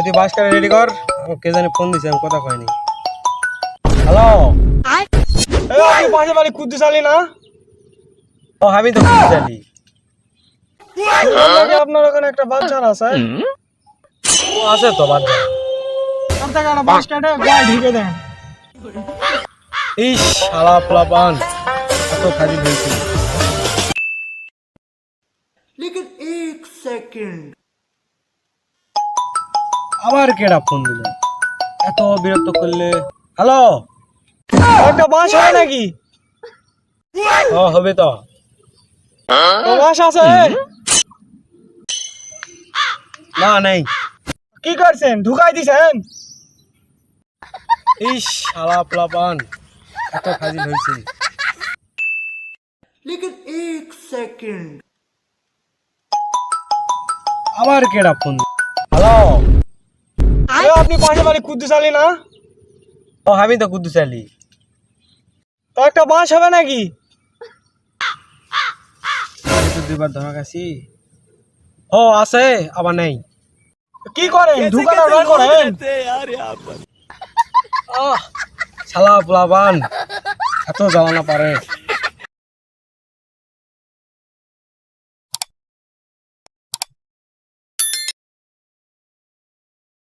তুই বাস করে রেডি কর। কে জানি ফোন দিছে, আমি কথা কইনি। হ্যালো, আপনি পাশে বাড়ি কুদ্দুস আলী না? ও আমি তো কুদ্দুস আলী। আপনার ওখানে একটা বাচ্চা আছে? ও আছে তো বাচ্চা। আপনাকে একটা বাস কাটে গায়ে ঢুকে দেন। ইস শালা পোলাপান, এত খাজি হয়েছে। लेकिन एक सेकंड আবার কেডা ফোন দিল? এত বিরক্ত করলে। হ্যালো, একটা বাস হবে নাকি? ও হবে তো। বাস আছে না? নেই। কি করছেন, ঢুকাই দিছেন? ইস শালা পোলাপান, এত খাজি হয়েছে। लेकिन एक सेकंड আবার কেডা ফোন? হ্যালো, আপনি পাশে বাড়ি কুদ্দুস আলী না? ও আমি তো কুদ্দুস আলী। তো একটা বাস হবে নাকি? আমি তো দুবার ধরা খাইছি। ও আছে, আবার নেই। কি করেন, ঢুকানো বের করেন। শালা পোলাপান, এত জ্বালানা পারে।